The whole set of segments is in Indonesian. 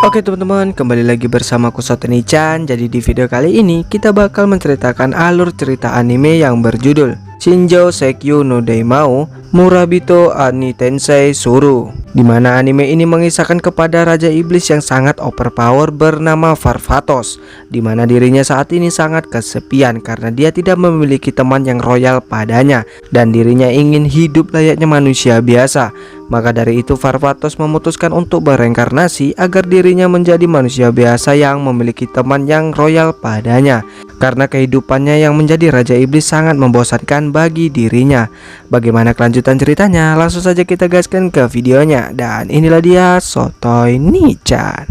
Oke teman-teman, kembali lagi bersama aku Soteni-chan. Jadi di video kali ini kita bakal menceritakan alur cerita anime yang berjudul Shinjo Seikyu no Daimao Murabito Ani Tensei Suru, dimana anime ini mengisahkan kepada Raja Iblis yang sangat overpower bernama Varvatos, dimana dirinya saat ini sangat kesepian karena dia tidak memiliki teman yang royal padanya dan dirinya ingin hidup layaknya manusia biasa. Maka dari itu Varvatos memutuskan untuk bereinkarnasi agar dirinya menjadi manusia biasa yang memiliki teman yang royal padanya, karena kehidupannya yang menjadi Raja Iblis sangat membosankan bagi dirinya. Bagaimana kelanjutan ceritanya? Langsung saja kita gaskan ke videonya. Dan inilah dia Soteni-chan.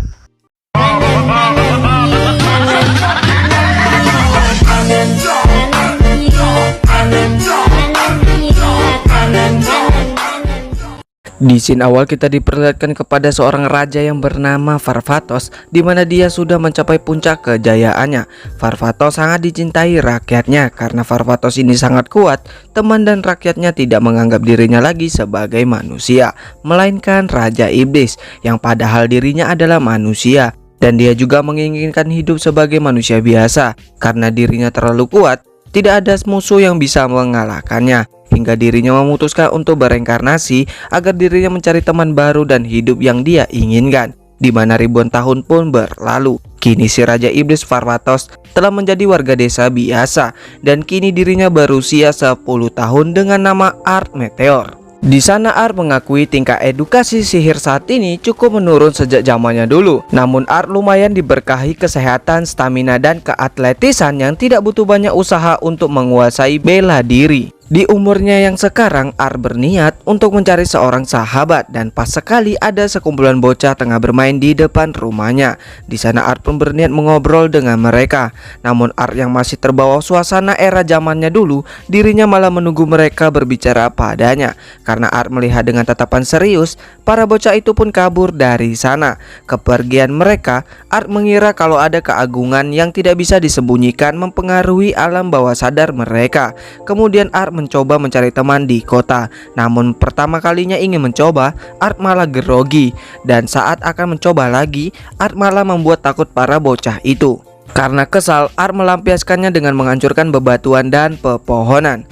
Di scene awal kita diperlihatkan kepada seorang raja yang bernama Varvatos, di mana dia sudah mencapai puncak kejayaannya. Varvatos sangat dicintai rakyatnya karena Varvatos ini sangat kuat. Teman dan rakyatnya tidak menganggap dirinya lagi sebagai manusia, melainkan Raja Iblis yang padahal dirinya adalah manusia. Dan dia juga menginginkan hidup sebagai manusia biasa karena dirinya terlalu kuat. Tidak ada musuh yang bisa mengalahkannya, hingga dirinya memutuskan untuk bereinkarnasi agar dirinya mencari teman baru dan hidup yang dia inginkan. Di mana ribuan tahun pun berlalu, kini si Raja Iblis Varvatos telah menjadi warga desa biasa, dan kini dirinya berusia 10 tahun dengan nama Art Meteor. Di sana Art mengakui tingkat edukasi sihir saat ini cukup menurun sejak zamannya dulu. Namun Art lumayan diberkahi kesehatan, stamina, dan keatletisan yang tidak butuh banyak usaha untuk menguasai bela diri. Di umurnya yang sekarang, Art berniat untuk mencari seorang sahabat, dan pas sekali ada sekumpulan bocah tengah bermain di depan rumahnya. Di sana Art pun berniat mengobrol dengan mereka. Namun Art yang masih terbawa suasana era zamannya dulu, dirinya malah menunggu mereka berbicara padanya. Karena Art melihat dengan tatapan serius, para bocah itu pun kabur dari sana. Kepergian mereka, Art mengira kalau ada keagungan yang tidak bisa disembunyikan mempengaruhi alam bawah sadar mereka. Kemudian Art mencoba mencari teman di kota. Namun pertama kalinya ingin mencoba, Art malah grogi. Dan saat akan mencoba lagi, Art malah membuat takut para bocah itu. Karena kesal, Art melampiaskannya dengan menghancurkan bebatuan dan pepohonan.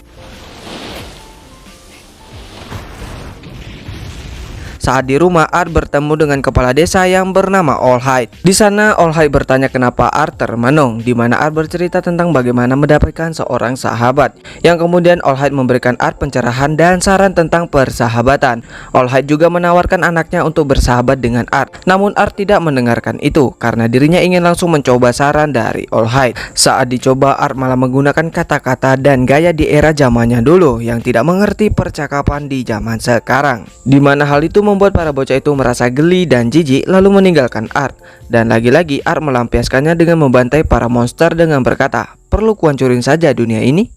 Saat di rumah, Art bertemu dengan kepala desa yang bernama All Height. Di sana All Height bertanya kenapa Art termenung, di mana Art bercerita tentang bagaimana mendapatkan seorang sahabat, yang kemudian All Height memberikan Art pencerahan dan saran tentang persahabatan. All Height juga menawarkan anaknya untuk bersahabat dengan Art. Namun Art tidak mendengarkan itu karena dirinya ingin langsung mencoba saran dari All Height. Saat dicoba, Art malah menggunakan kata-kata dan gaya di era zamannya dulu yang tidak mengerti percakapan di zaman sekarang, di mana hal itu membuat para bocah itu merasa geli dan jijik lalu meninggalkan Art. Dan lagi-lagi Art melampiaskannya dengan membantai para monster dengan berkata, "Perlu kuhancurin saja dunia ini?"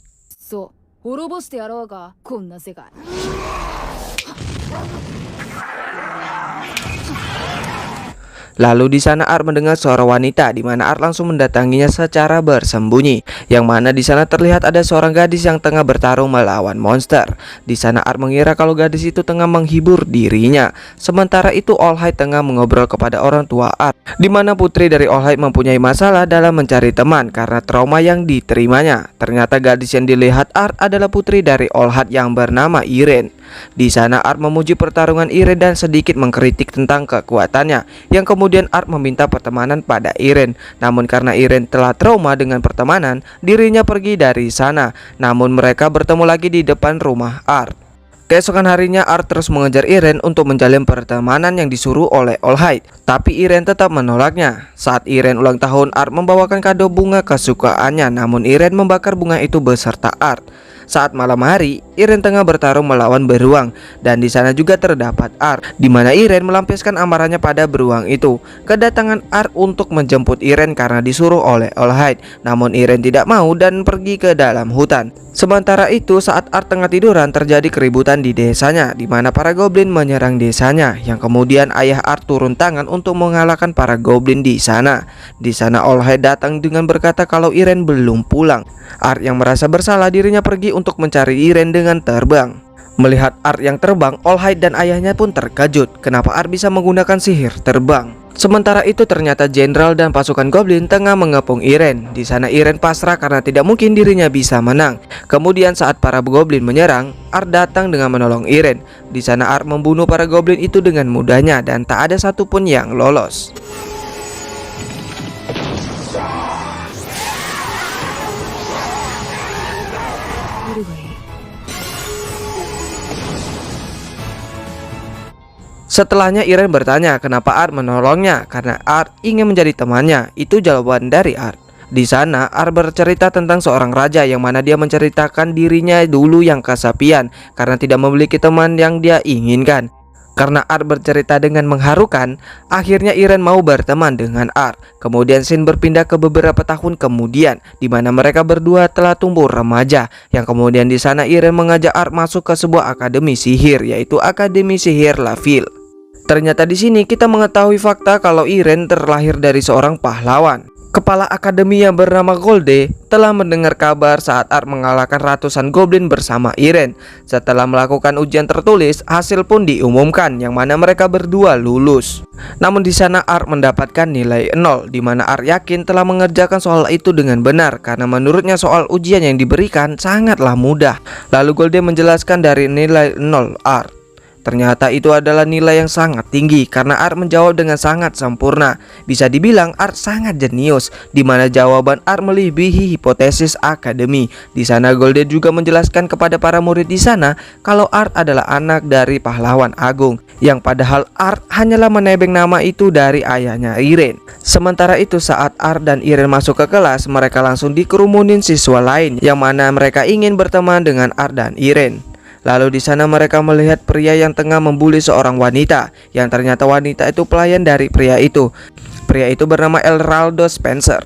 Lalu di sana Art mendengar suara wanita, di mana Art langsung mendatanginya secara bersembunyi. Yang mana di sana terlihat ada seorang gadis yang tengah bertarung melawan monster. Di sana Art mengira kalau gadis itu tengah menghibur dirinya. Sementara itu All Height tengah mengobrol kepada orang tua Art, di mana putri dari All Height mempunyai masalah dalam mencari teman karena trauma yang diterimanya. Ternyata gadis yang dilihat Art adalah putri dari All Height yang bernama Irene. Di sana Art memuji pertarungan Irene dan sedikit mengkritik tentang kekuatannya. Yang kemudian Art meminta pertemanan pada Irene. Namun karena Irene telah trauma dengan pertemanan, dirinya pergi dari sana. Namun mereka bertemu lagi di depan rumah Art. Keesokan harinya Art terus mengejar Irene untuk menjalin pertemanan yang disuruh oleh All Height. Tapi Irene tetap menolaknya. Saat Irene ulang tahun, Art membawakan kado bunga kesukaannya. Namun Irene membakar bunga itu beserta Art. Saat malam hari, Irene tengah bertarung melawan beruang, dan di sana juga terdapat Art, di mana Irene melampiaskan amarahnya pada beruang itu. Kedatangan Art untuk menjemput Irene karena disuruh oleh All Height, namun Irene tidak mau dan pergi ke dalam hutan. Sementara itu, saat Art tengah tiduran, terjadi keributan di desanya, di mana para goblin menyerang desanya, yang kemudian ayah Art turun tangan untuk mengalahkan para goblin di sana. Di sana All Height datang dengan berkata kalau Irene belum pulang. Art yang merasa bersalah dirinya pergi untuk mencari Irene dengan terbang. Melihat Art yang terbang, All Might dan ayahnya pun terkejut kenapa Art bisa menggunakan sihir terbang. Sementara itu ternyata jenderal dan pasukan goblin tengah mengepung Irene. Di sana Irene pasrah karena tidak mungkin dirinya bisa menang. Kemudian saat para goblin menyerang, Art datang dengan menolong Irene. Di sana Art membunuh para goblin itu dengan mudahnya dan tak ada satupun yang lolos. Setelahnya Irene bertanya kenapa Art menolongnya, karena Art ingin menjadi temannya. Itu jawaban dari Art. Di sana Art bercerita tentang seorang raja yang mana dia menceritakan dirinya dulu yang kesepian karena tidak memiliki teman yang dia inginkan. Karena Art bercerita dengan mengharukan, akhirnya Irene mau berteman dengan Art. Kemudian scene berpindah ke beberapa tahun kemudian, di mana mereka berdua telah tumbuh remaja. Yang kemudian di sana Irene mengajak Art masuk ke sebuah akademi sihir, yaitu Akademi Sihir Laville. Ternyata di sini kita mengetahui fakta kalau Irene terlahir dari seorang pahlawan. Kepala akademi yang bernama Golde telah mendengar kabar saat Art mengalahkan ratusan goblin bersama Irene. Setelah melakukan ujian tertulis, hasil pun diumumkan yang mana mereka berdua lulus. Namun di sana Art mendapatkan nilai 0, di mana Art yakin telah mengerjakan soal itu dengan benar karena menurutnya soal ujian yang diberikan sangatlah mudah. Lalu Golde menjelaskan dari nilai 0 Art. Ternyata itu adalah nilai yang sangat tinggi karena Art menjawab dengan sangat sempurna. Bisa dibilang Art sangat jenius, di mana jawaban Art melebihi hipotesis akademi. Di sana Golden juga menjelaskan kepada para murid di sana kalau Art adalah anak dari pahlawan agung, yang padahal Art hanyalah menebeng nama itu dari ayahnya Irene. Sementara itu saat Art dan Irene masuk ke kelas, mereka langsung dikerumunin siswa lain yang mana mereka ingin berteman dengan Art dan Irene. Lalu di sana mereka melihat pria yang tengah membuli seorang wanita, yang ternyata wanita itu pelayan dari pria itu. Pria itu bernama Eraldo Spencer,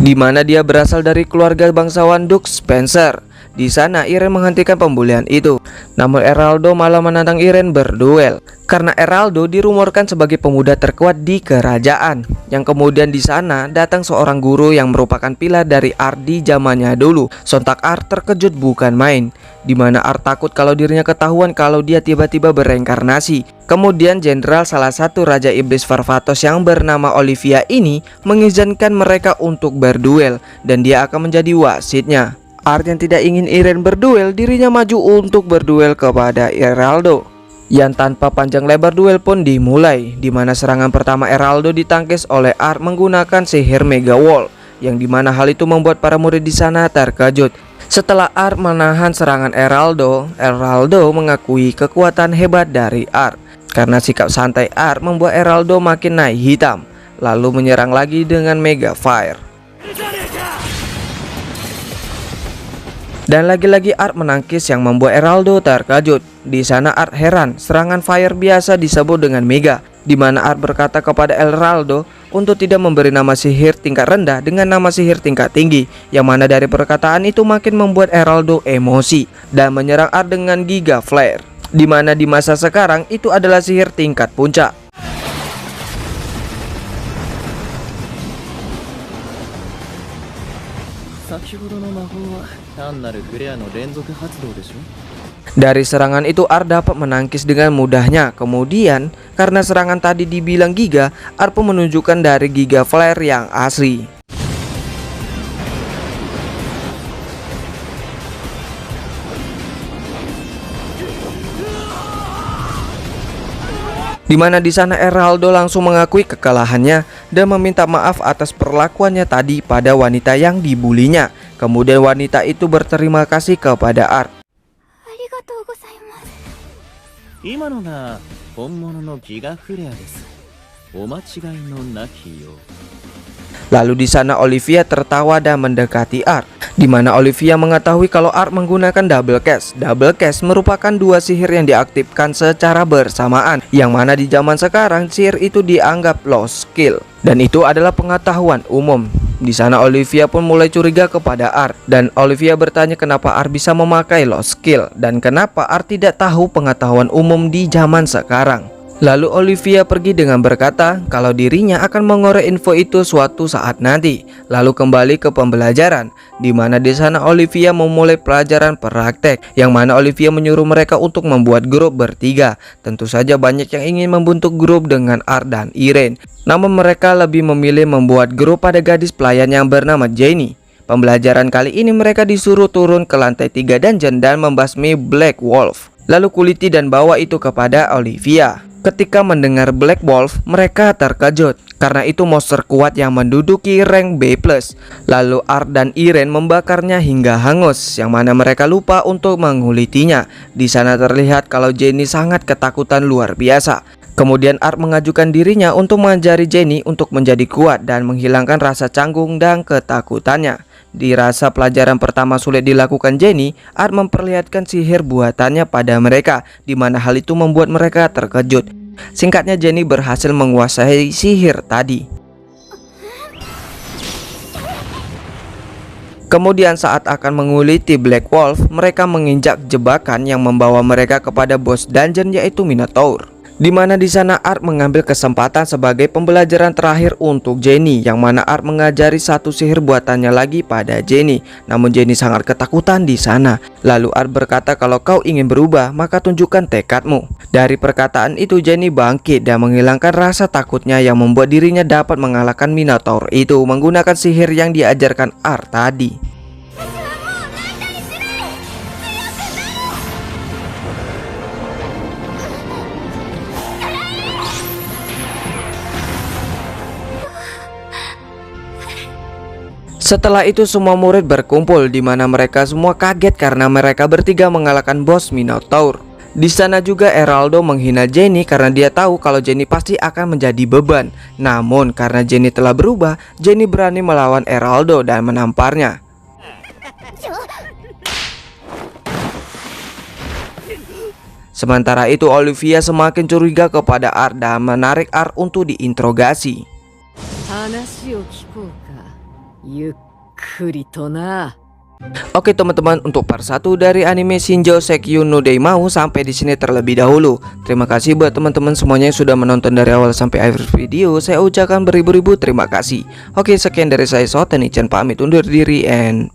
di mana dia berasal dari keluarga bangsawan Duke Spencer. Di sana Irene menghentikan pembulian itu. Namun Eraldo malah menantang Irene berduel. Karena Eraldo dirumorkan sebagai pemuda terkuat di kerajaan. Yang kemudian di sana datang seorang guru yang merupakan pilar dari Art di zamannya dulu. Sontak Art terkejut bukan main, di mana Art takut kalau dirinya ketahuan kalau dia tiba-tiba bereinkarnasi. Kemudian jenderal salah satu raja iblis Farfatos yang bernama Olivia ini mengizinkan mereka untuk berduel dan dia akan menjadi wasitnya. Art yang tidak ingin Irene berduel, dirinya maju untuk berduel kepada Eraldo. Yang tanpa panjang lebar duel pun dimulai, di mana serangan pertama Eraldo ditangkis oleh Art menggunakan sihir Mega Wall, yang dimana hal itu membuat para murid di sana terkejut. Setelah Art menahan serangan Eraldo mengakui kekuatan hebat dari Art. Karena sikap santai Art membuat Eraldo makin naik hitam, lalu menyerang lagi dengan Mega Fire. Dan lagi-lagi Art menangkis yang membuat Eraldo terkejut. Di sana Art heran, serangan fire biasa disebut dengan Mega, di mana Art berkata kepada Eraldo untuk tidak memberi nama sihir tingkat rendah dengan nama sihir tingkat tinggi, yang mana dari perkataan itu makin membuat Eraldo emosi dan menyerang Art dengan Giga Flare, di mana di masa sekarang itu adalah sihir tingkat puncak. Dari serangan itu Art dapat menangkis dengan mudahnya. Kemudian karena serangan tadi dibilang giga, Art pun menunjukkan dari Giga Flare yang asli. Di mana di sana Eraldo langsung mengakui kekalahannya dan meminta maaf atas perlakuannya tadi pada wanita yang dibulinya. Kemudian wanita itu berterima kasih kepada Art. Lalu di sana Olivia tertawa dan mendekati Art, di mana Olivia mengetahui kalau Art menggunakan double cast. Double cast merupakan dua sihir yang diaktifkan secara bersamaan, yang mana di zaman sekarang sihir itu dianggap lost skill, dan itu adalah pengetahuan umum. Di sana Olivia pun mulai curiga kepada Art, dan Olivia bertanya kenapa Art bisa memakai lost skill dan kenapa Art tidak tahu pengetahuan umum di zaman sekarang. Lalu Olivia pergi dengan berkata kalau dirinya akan mengorek info itu suatu saat nanti. Lalu kembali ke pembelajaran, di mana di sana Olivia memulai pelajaran praktek, yang mana Olivia menyuruh mereka untuk membuat grup bertiga. Tentu saja banyak yang ingin membentuk grup dengan Art dan Irene, namun mereka lebih memilih membuat grup pada gadis pelayan yang bernama Jenny. Pembelajaran kali ini mereka disuruh turun ke lantai 3 dungeon dan membasmi Black Wolf. Lalu kuliti dan bawa itu kepada Olivia. Ketika mendengar Black Wolf, mereka terkejut karena itu monster kuat yang menduduki rank B+. Lalu Art dan Irene membakarnya hingga hangus, yang mana mereka lupa untuk mengulitinya. Di sana terlihat kalau Jenny sangat ketakutan luar biasa. Kemudian Art mengajukan dirinya untuk mengajari Jenny untuk menjadi kuat dan menghilangkan rasa canggung dan ketakutannya. Dirasa pelajaran pertama sulit dilakukan Jenny, Art memperlihatkan sihir buatannya pada mereka, di mana hal itu membuat mereka terkejut. Singkatnya, Jenny berhasil menguasai sihir tadi. Kemudian saat akan menguliti Black Wolf, mereka menginjak jebakan yang membawa mereka kepada bos dungeon, yaitu Minotaur. Di mana di sana Art mengambil kesempatan sebagai pembelajaran terakhir untuk Jenny, yang mana Art mengajari satu sihir buatannya lagi pada Jenny. Namun Jenny sangat ketakutan di sana. Lalu Art berkata kalau kau ingin berubah, maka tunjukkan tekadmu. Dari perkataan itu Jenny bangkit dan menghilangkan rasa takutnya, yang membuat dirinya dapat mengalahkan Minotaur itu menggunakan sihir yang diajarkan Art tadi. Setelah itu semua murid berkumpul, di mana mereka semua kaget karena mereka bertiga mengalahkan bos Minotaur. Di sana juga Eraldo menghina Jenny karena dia tahu kalau Jenny pasti akan menjadi beban. Namun karena Jenny telah berubah, Jenny berani melawan Eraldo dan menamparnya. Sementara itu Olivia semakin curiga kepada Art dan menarik Art untuk diinterogasi. Oke teman-teman, untuk part 1 dari anime Shinjo Sekyu no Deimao sampai di sini terlebih dahulu. Terima kasih buat teman-teman semuanya yang sudah menonton dari awal sampai akhir video. Saya ucapkan beribu-ribu terima kasih. Oke, sekian dari saya Soteni Chan pamit undur diri and